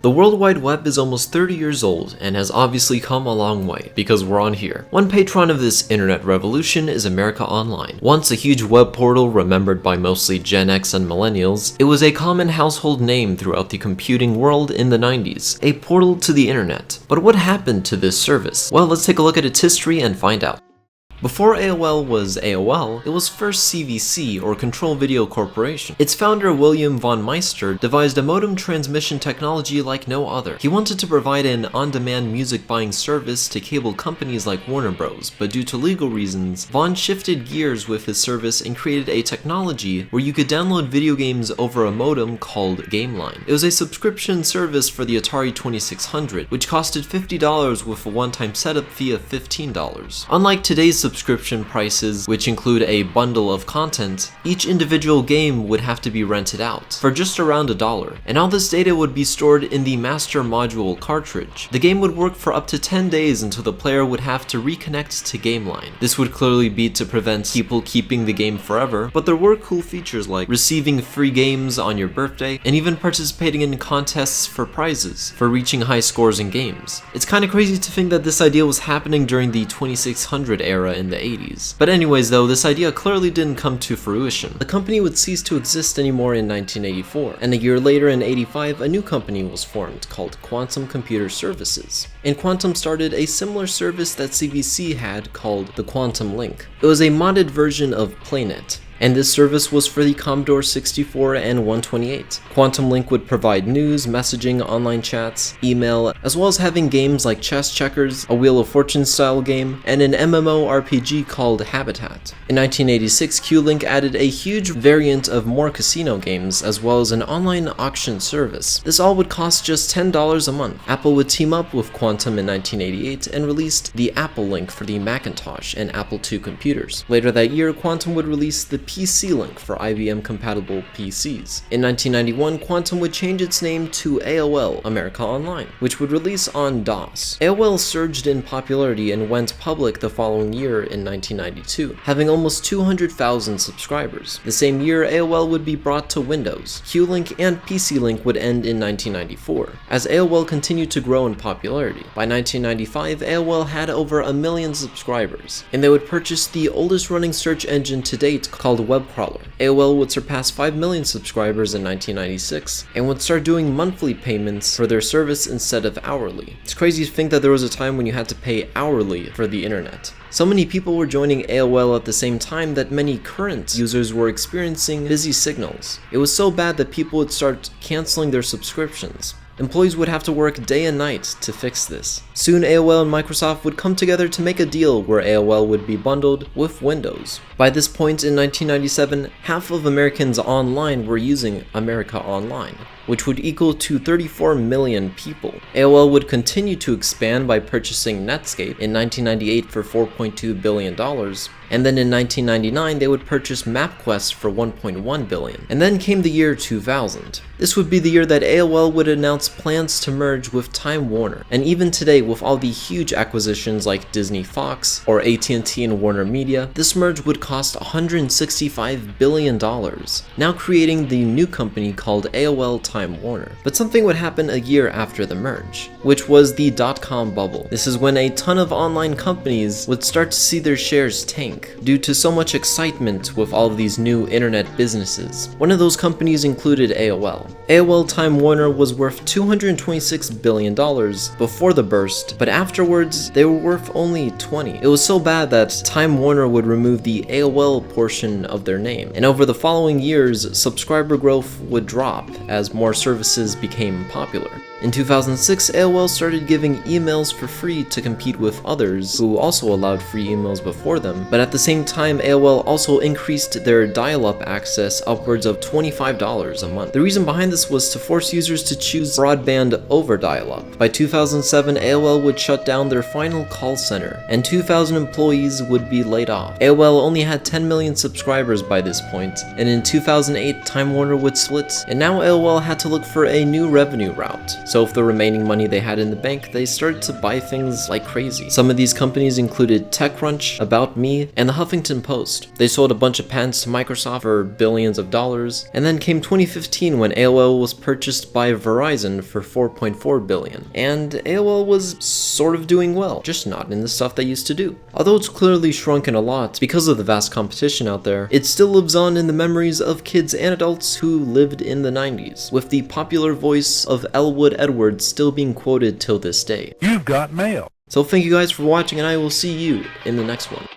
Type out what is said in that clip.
The World Wide Web is almost 30 years old and has obviously come a long way, because we're on here. One patron of this internet revolution is America Online. Once a huge web portal remembered by mostly Gen X and millennials, it was a common household name throughout the computing world in the 90s, a portal to the internet. But what happened to this service? Well, let's take a look at its history and find out. Before AOL was AOL, it was first CVC, or Control Video Corporation. Its founder, William von Meister, devised a modem transmission technology like no other. He wanted to provide an on-demand music buying service to cable companies like Warner Bros., but due to legal reasons, Von shifted gears with his service and created a technology where you could download video games over a modem called GameLine. It was a subscription service for the Atari 2600, which costed $50 with a one-time setup fee of $15. Unlike today's subscription prices, which include a bundle of content, each individual game would have to be rented out for just around $1, and all this data would be stored in the master module cartridge. The game would work for up to 10 days until the player would have to reconnect to GameLine. This would clearly be to prevent people keeping the game forever, but there were cool features like receiving free games on your birthday, and even participating in contests for prizes for reaching high scores in games. It's kind of crazy to think that this idea was happening during the 2600 era in the 80s. But anyways though, this idea clearly didn't come to fruition. The company would cease to exist anymore in 1984, and a year later in 85, a new company was formed called Quantum Computer Services. And Quantum started a similar service that CVC had called the Quantum Link. It was a modded version of PlayNet, and this service was for the Commodore 64 and 128. Quantum Link would provide news, messaging, online chats, email, as well as having games like chess checkers, a Wheel of Fortune style game, and an MMORPG called Habitat. In 1986, Q-Link added a huge variant of more casino games, as well as an online auction service. This all would cost just $10 a month. Apple would team up with Quantum in 1988 and released the Apple Link for the Macintosh and Apple II computers. Later that year, Quantum would release the PC Link for IBM-compatible PCs. In 1991, Quantum would change its name to AOL, America Online, which would release on DOS. AOL surged in popularity and went public the following year in 1992, having almost 200,000 subscribers. The same year, AOL would be brought to Windows. Q-Link and PC Link would end in 1994, as AOL continued to grow in popularity. By 1995, AOL had over 1 million subscribers, and they would purchase the oldest running search engine to date called web crawler. AOL would surpass 5 million subscribers in 1996 and would start doing monthly payments for their service instead of hourly. It's crazy to think that there was a time when you had to pay hourly for the internet. So many people were joining AOL at the same time that many current users were experiencing busy signals. It was so bad that people would start canceling their subscriptions. Employees would have to work day and night to fix this. Soon AOL and Microsoft would come together to make a deal where AOL would be bundled with Windows. By this point in 1997, half of Americans online were using America Online, which would equal to 34 million people. AOL would continue to expand by purchasing Netscape in 1998 for $4.2 billion, and then in 1999 they would purchase MapQuest for $1.1 billion. And then came the year 2000. This would be the year that AOL would announce plans to merge with Time Warner, and even today with all the huge acquisitions like Disney Fox or AT&T and Warner Media, this merge would cost $165 billion, now creating the new company called AOL Time Warner. But something would happen a year after the merge, which was the dot-com bubble. This is when a ton of online companies would start to see their shares tank due to so much excitement with all of these new internet businesses. One of those companies included AOL. AOL Time Warner was worth $226 billion before the burst, but afterwards they were worth only $20. It was so bad that Time Warner would remove the AOL portion of their name, and over the following years, subscriber growth would drop as more services became popular. In 2006, AOL started giving emails for free to compete with others who also allowed free emails before them, but at the same time, AOL also increased their dial-up access upwards of $25 a month. The reason behind this was to force users to choose broadband over dial-up. By 2007, AOL would shut down their final call center, and 2,000 employees would be laid off. AOL only had 10 million subscribers by this point, and in 2008, Time Warner would split, and now AOL had to look for a new revenue route. So with the remaining money they had in the bank, they started to buy things like crazy. Some of these companies included TechCrunch, About Me, and the Huffington Post. They sold a bunch of patents to Microsoft for billions of dollars, and then came 2015 when AOL was purchased by Verizon for $4.4 billion. And AOL was sort of doing well, just not in the stuff they used to do. Although it's clearly shrunken a lot because of the vast competition out there, it still lives on in the memories of kids and adults who lived in the 90s, with the popular voice of Elwood Edwards still being quoted till this day. You've got mail. So thank you guys for watching, and I will see you in the next one.